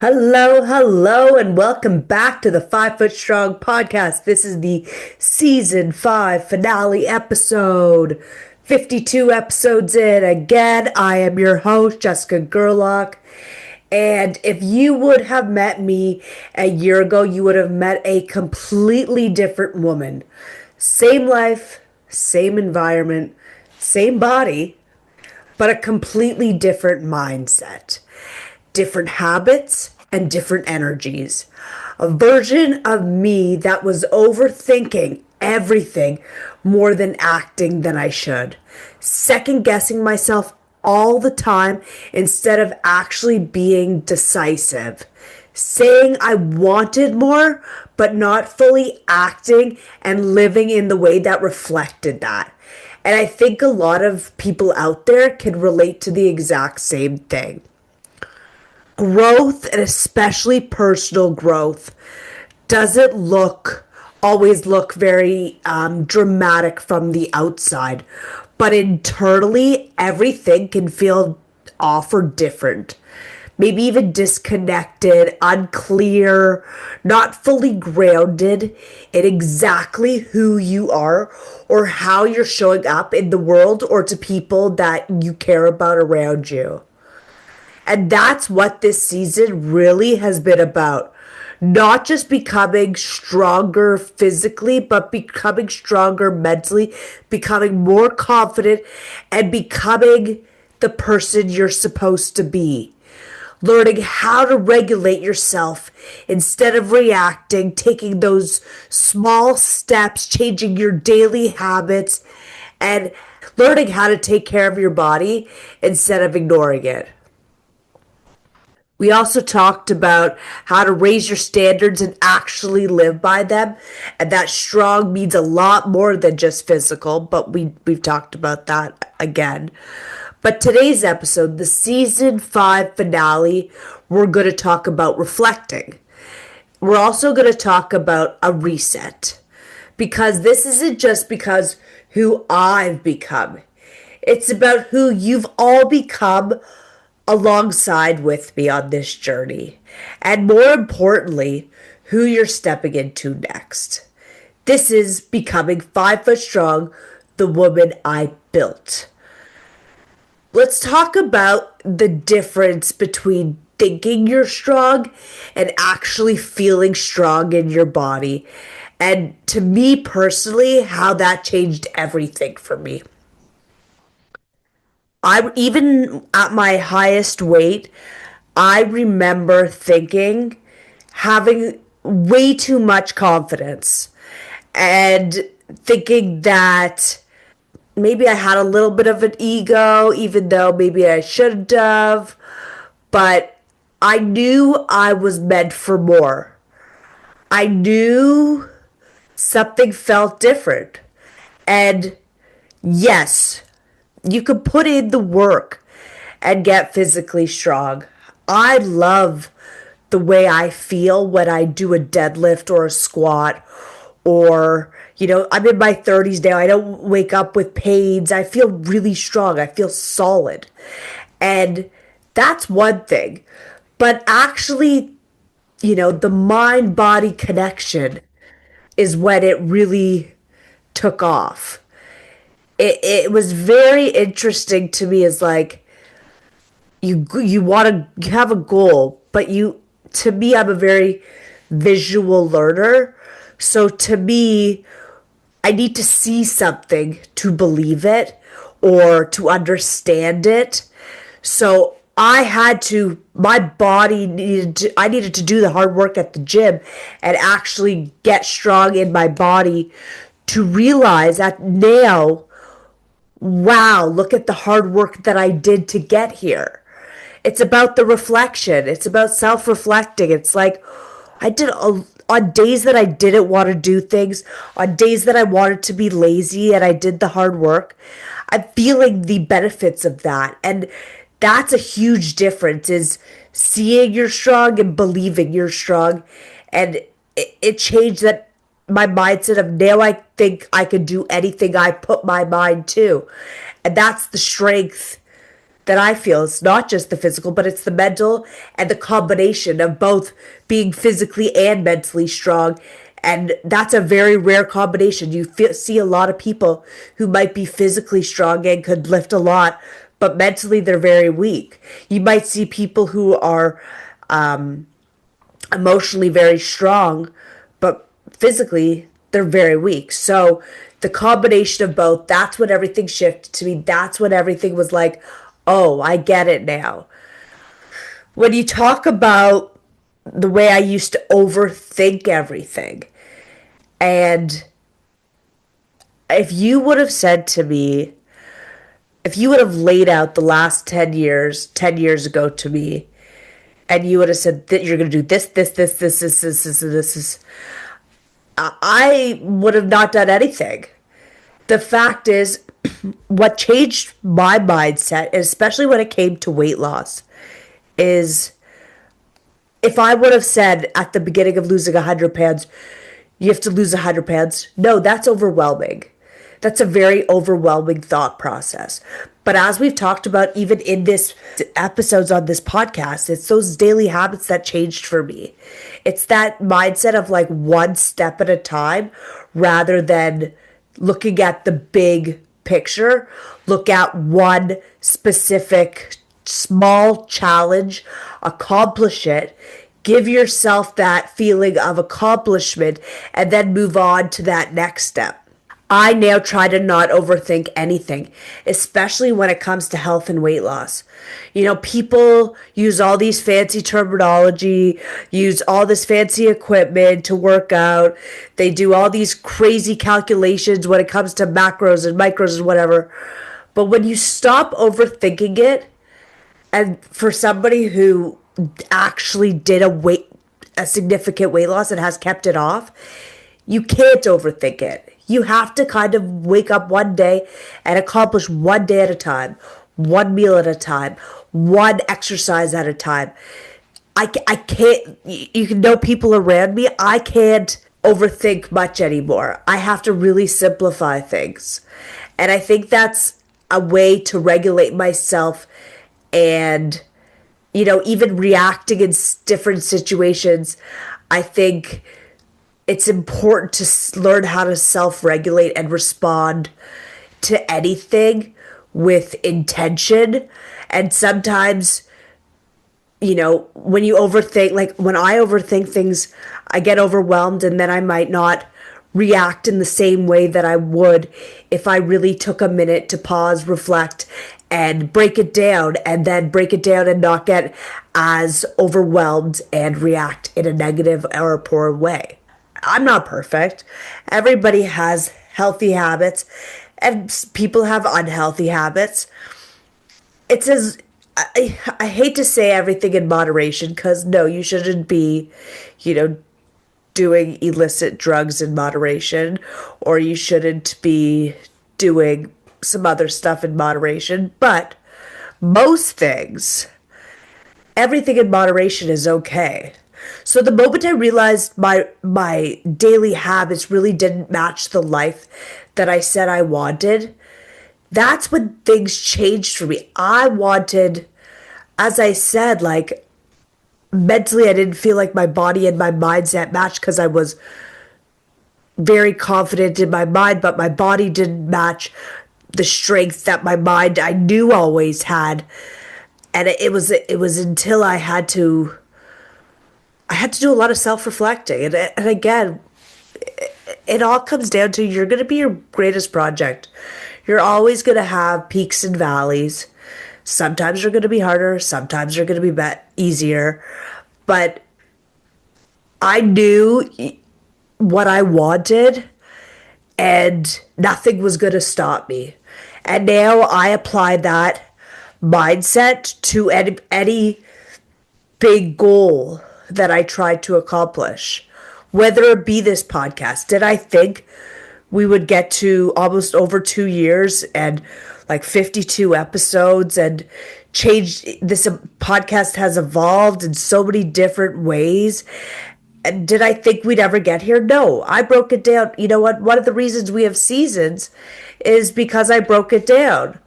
Hello, and welcome back to the 5 Foot Strong podcast. This is the season 5 finale episode. 52 episodes in. Again, I am your host, Jessica Gerlach. And if you would have met me a year ago, you would have met a completely different woman. Same life, same environment, same body, but a completely different mindset, different habits, and different energies. A version of me that was overthinking everything more than acting than I should, second guessing myself all the time instead of actually being decisive, saying I wanted more, but not fully acting and living in the way that reflected that. And I think a lot of people out there can relate to the exact same thing. Growth, and especially personal growth, doesn't always look very dramatic from the outside, but internally everything can feel off or different, maybe even disconnected, unclear, not fully grounded in exactly who you are or how you're showing up in the world or to people that you care about around you. And that's what this season really has been about. Not just becoming stronger physically, but becoming stronger mentally, becoming more confident, and becoming the person you're supposed to be. Learning how to regulate yourself instead of reacting, taking those small steps, changing your daily habits, and learning how to take care of your body instead of ignoring it. We also talked about how to raise your standards and actually live by them. And that strong means a lot more than just physical, but we've talked about that again. But today's episode, the season 5 finale, we're going to talk about reflecting. We're also going to talk about a reset. Because this isn't just because who I've become. It's about who you've all become alongside with me on this journey. And more importantly, who you're stepping into next. This is becoming 5 Foot Strong, the woman I built. Let's talk about the difference between thinking you're strong and actually feeling strong in your body. And to me personally, how that changed everything for me. I even at my highest weight, I remember thinking having way too much confidence and thinking that maybe I had a little bit of an ego, even though maybe I shouldn't have. But I knew I was meant for more. I knew something felt different. And yes, you could put in the work and get physically strong. I love the way I feel when I do a deadlift or a squat, or I'm in my 30s now. I don't wake up with pains. I feel really strong. I feel solid. And that's one thing. But actually, the mind body connection is when it really took off. It was very interesting to me. Is like you want to have a goal, but to me, I'm a very visual learner. So to me, I need to see something to believe it or to understand it. So my body I needed to do the hard work at the gym and actually get strong in my body to realize that now, wow, look at the hard work that I did to get here. It's about the reflection. It's about self-reflecting. It's like on days that I didn't want to do things, on days that I wanted to be lazy and I did the hard work, I'm feeling the benefits of that. And that's a huge difference, is seeing you're strong and believing you're strong. And it changed that my mindset of now I think I can do anything I put my mind to. And that's the strength that I feel. It's not just the physical, but it's the mental and the combination of both being physically and mentally strong. And that's a very rare combination. See a lot of people who might be physically strong and could lift a lot, but mentally they're very weak. You might see people who are emotionally very strong, but physically they're very weak. So the combination of both, that's when everything shifted to me. That's when everything was like, oh, I get it now. When you talk about the way I used to overthink everything, and if you would have said to me, if you would have laid out the last 10 years ago to me, and you would have said that you're going to do this, I would have not done anything. The fact is, what changed my mindset, especially when it came to weight loss, is if I would have said at the beginning of losing 100 pounds, you have to lose 100 pounds. No, that's overwhelming. That's a very overwhelming thought process. But as we've talked about, even in this episodes on this podcast, it's those daily habits that changed for me. It's that mindset of like one step at a time rather than looking at the big picture. Look at one specific small challenge, accomplish it, give yourself that feeling of accomplishment, and then move on to that next step. I now try to not overthink anything, especially when it comes to health and weight loss. You know, people use all these fancy terminology, use all this fancy equipment to work out. They do all these crazy calculations when it comes to macros and micros and whatever. But when you stop overthinking it, and for somebody who actually did a significant weight loss and has kept it off, you can't overthink it. You have to kind of wake up one day and accomplish one day at a time, one meal at a time, one exercise at a time. I can't, you can know people around me, I can't overthink much anymore. I have to really simplify things. And I think that's a way to regulate myself and, you know, even reacting in different situations. I think it's important to learn how to self-regulate and respond to anything with intention. And sometimes, you know, when you overthink, like when I overthink things, I get overwhelmed and then I might not react in the same way that I would if I really took a minute to pause, reflect, and break it down, and then break it down and not get as overwhelmed and react in a negative or a poor way. I'm not perfect. Everybody has healthy habits and people have unhealthy habits. It's as I hate to say everything in moderation, because no, you shouldn't be, you know, doing illicit drugs in moderation, or you shouldn't be doing some other stuff in moderation. But most things, everything in moderation is okay. So the moment I realized my daily habits really didn't match the life that I said I wanted, that's when things changed for me. I wanted, as I said, like mentally I didn't feel like my body and my mindset matched, because I was very confident in my mind, but my body didn't match the strength that my mind I knew always had. And it was until I had to do a lot of self-reflecting. And again, it all comes down to, you're going to be your greatest project. You're always going to have peaks and valleys. Sometimes they're going to be harder. Sometimes they're going to be easier. But I knew what I wanted, and nothing was going to stop me. And now I apply that mindset to any big goal that I tried to accomplish, whether it be this podcast. Did I think we would get to almost over 2 years and like 52 episodes and change? This podcast has evolved in so many different ways. And did I think we'd ever get here? No, I broke it down. You know what? One of the reasons we have seasons is because I broke it down.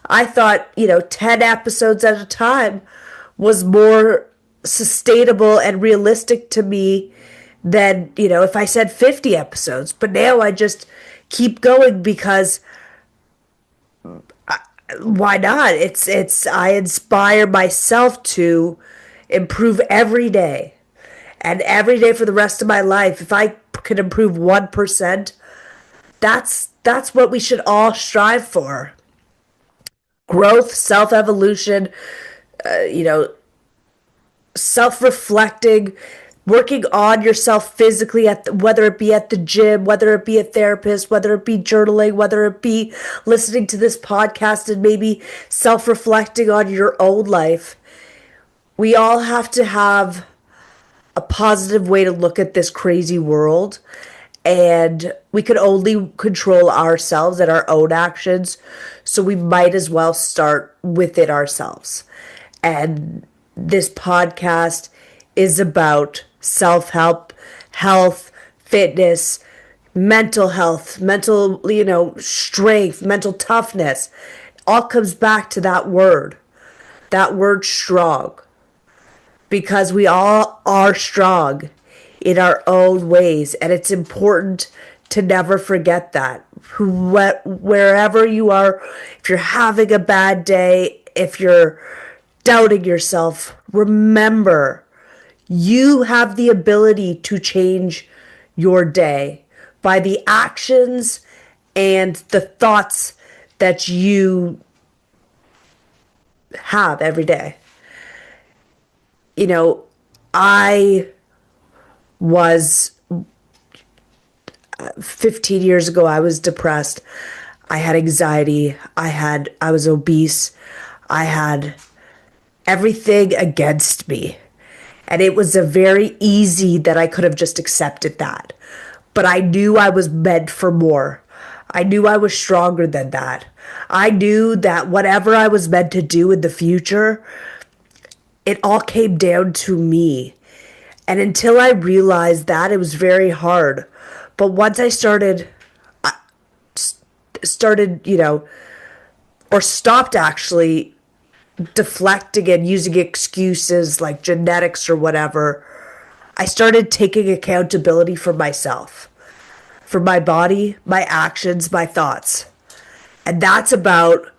I thought, 10 episodes at a time was more sustainable and realistic to me than, if I said 50 episodes. But now I just keep going because why not? I inspire myself to improve every day. And every day for the rest of my life, if I can improve 1%, that's what we should all strive for. Growth, self-evolution, you know, self-reflecting, working on yourself physically whether it be at the gym, whether it be a therapist, whether it be journaling, whether it be listening to this podcast and maybe self-reflecting on your own life. We all have to have a positive way to look at this crazy world, and we can only control ourselves and our own actions, so we might as well start with it ourselves. And this podcast is about self-help, health, fitness, mental health, mental, strength, mental toughness. All comes back to that word strong, because we all are strong in our own ways, and it's important to never forget that. Wherever you are, if you're having a bad day, if you're doubting yourself, remember you have the ability to change your day by the actions and the thoughts that you have every day. I was 15 years ago, I was depressed. I had anxiety. I was obese. I had everything against me. And it was a very easy that I could have just accepted that. But I knew I was meant for more. I knew I was stronger than that. I knew that whatever I was meant to do in the future, it all came down to me. And until I realized that, it was very hard. But once I started, or stopped actually deflecting and using excuses like genetics or whatever, I started taking accountability for myself, for my body, my actions, my thoughts. And that's about,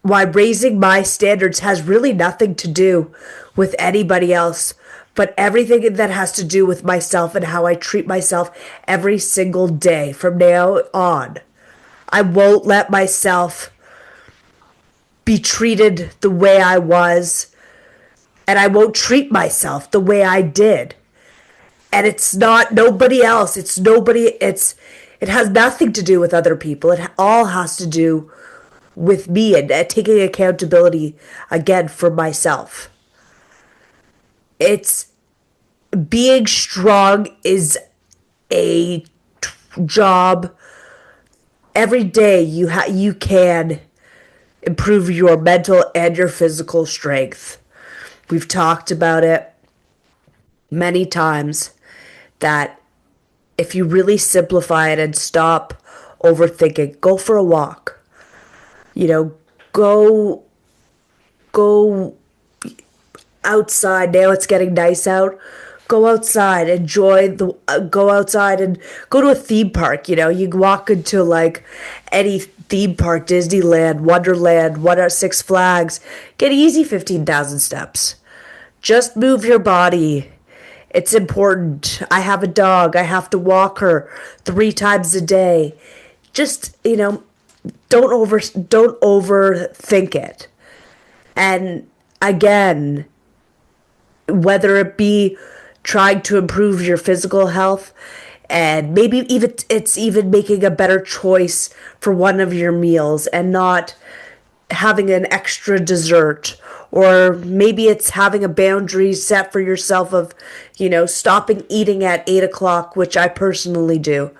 why raising my standards has really nothing to do with anybody else, but everything that has to do with myself and how I treat myself every single day from now on. I won't let myself be treated the way I was, and I won't treat myself the way I did. And it's not nobody else. It has nothing to do with other people. It all has to do with me and taking accountability again for myself. It's being strong is a job. Every day you can improve your mental and your physical strength. We've talked about it many times that if you really simplify it and stop overthinking, go for a walk. Go outside. Now it's getting nice out. Go outside, go outside and go to a theme park. You walk into like any theme park, Disneyland, Wonderland, Six Flags, get easy 15,000 steps. Just move your body. It's important. I have a dog. I have to walk her 3 times a day. Just, don't overthink it. And again, whether it be trying to improve your physical health, and maybe it's even making a better choice for one of your meals and not having an extra dessert, or maybe it's having a boundary set for yourself of, stopping eating at 8 o'clock, which I personally do.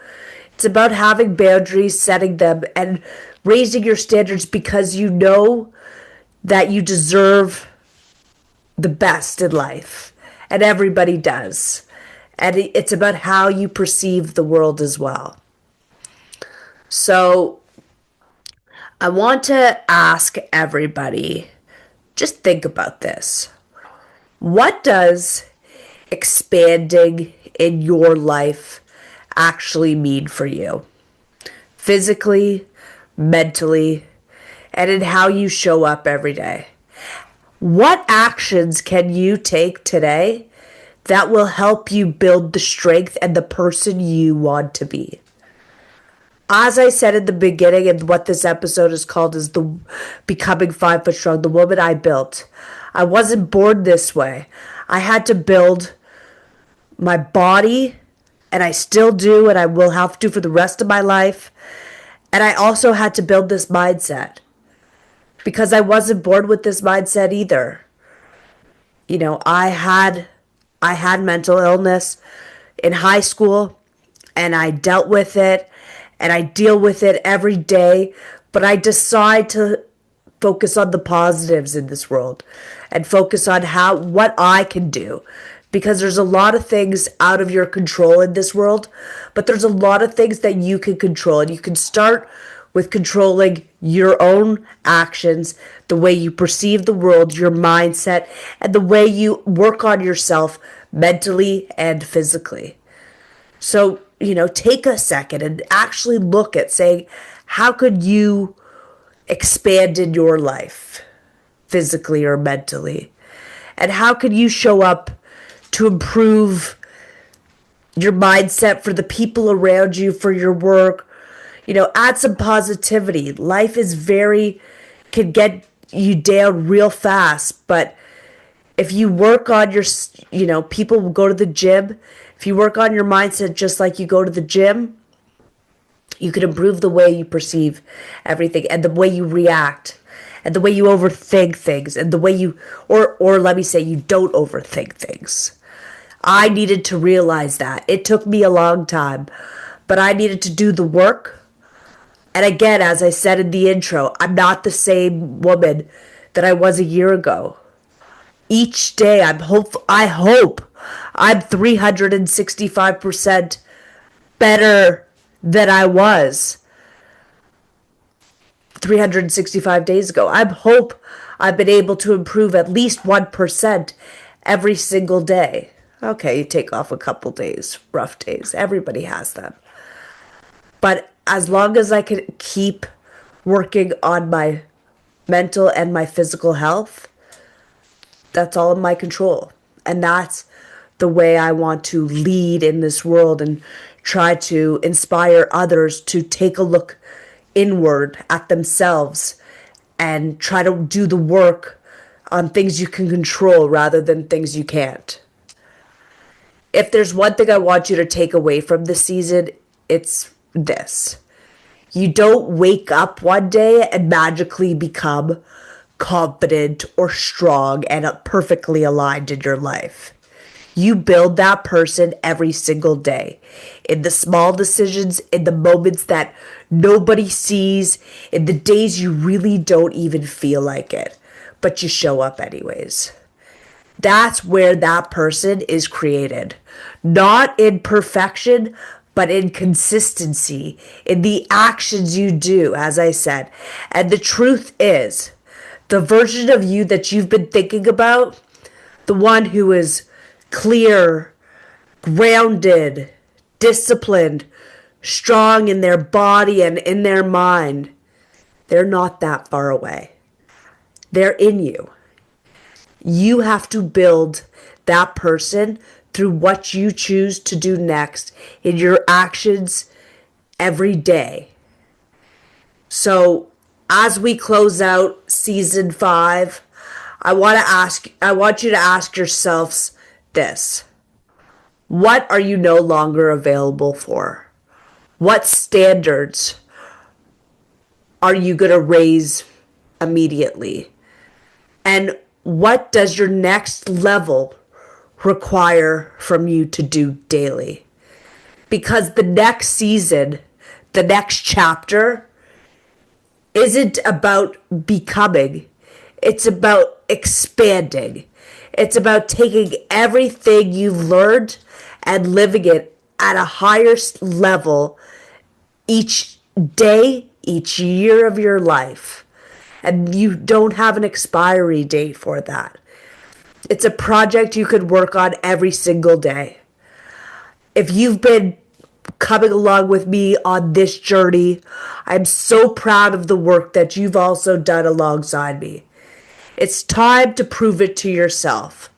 It's about having boundaries, setting them, and raising your standards because you know that you deserve the best in life. And everybody does. And it's about how you perceive the world as well. So I want to ask everybody, just think about this. What does expanding in your life actually mean for you? Physically, mentally, and in how you show up every day. What actions can you take today that will help you build the strength and the person you want to be? As I said in the beginning, and what this episode is called is the Becoming 5 Foot Strong, the woman I built. I wasn't born this way. I had to build my body, and I still do, and I will have to for the rest of my life. And I also had to build this mindset because I wasn't born with this mindset either. You know, I had mental illness in high school, and I dealt with it, and I deal with it every day, but I decide to focus on the positives in this world and focus on what I can do, because there's a lot of things out of your control in this world, but there's a lot of things that you can control, and you can start with controlling your own actions, the way you perceive the world, your mindset, and the way you work on yourself mentally and physically. So, take a second and actually look at saying, how could you expand in your life, physically or mentally? And how could you show up to improve your mindset for the people around you, for your work? Add some positivity. Life can get you down real fast, but if you work on people will go to the gym. If you work on your mindset just like you go to the gym, you can improve the way you perceive everything and the way you react and the way you overthink things and the way or let me say, you don't overthink things. I needed to realize that. It took me a long time, but I needed to do the work. And again, as I said in the intro, I'm not the same woman that I was a year ago. Each day I hope I'm 365% better than I was 365 days ago. I hope I've been able to improve at least 1% every single day. Okay, you take off a couple days, rough days. Everybody has them. But as long as I can keep working on my mental and my physical health, that's all in my control. And that's the way I want to lead in this world and try to inspire others to take a look inward at themselves and try to do the work on things you can control rather than things you can't. If there's one thing I want you to take away from this season, it's this. You don't wake up one day and magically become confident or strong and perfectly aligned in your life. You build that person every single day. In the small decisions, in the moments that nobody sees, in the days you really don't even feel like it, but you show up anyways. That's where that person is created. Not in perfection, but in consistency, in the actions you do, as I said. And the truth is, the version of you that you've been thinking about, the one who is clear, grounded, disciplined, strong in their body and in their mind, they're not that far away. They're in you. You have to build that person through what you choose to do next in your actions every day. So as we close out season 5, I want you to ask yourselves this. What are you no longer available for? What standards are you going to raise immediately? And what does your next level require from you to do daily? Because the next season, the next chapter, isn't about becoming. It's about expanding. It's about taking everything you've learned and living it at a higher level each day, each year of your life. And you don't have an expiry date for that. It's a project you could work on every single day. If you've been coming along with me on this journey, I'm so proud of the work that you've also done alongside me. It's time to prove it to yourself.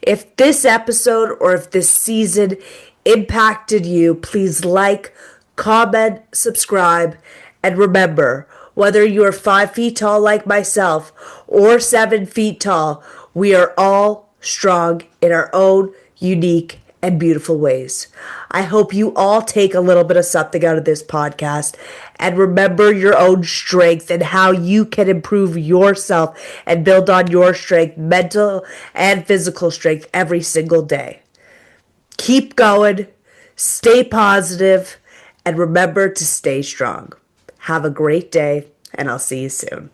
If this episode or if this season impacted you, please like, comment, subscribe, and remember, whether you are 5 feet tall like myself or 7 feet tall, we are all strong in our own unique and beautiful ways. I hope you all take a little bit of something out of this podcast and remember your own strength and how you can improve yourself and build on your strength, mental and physical strength every single day. Keep going, stay positive, and remember to stay strong. Have a great day, and I'll see you soon.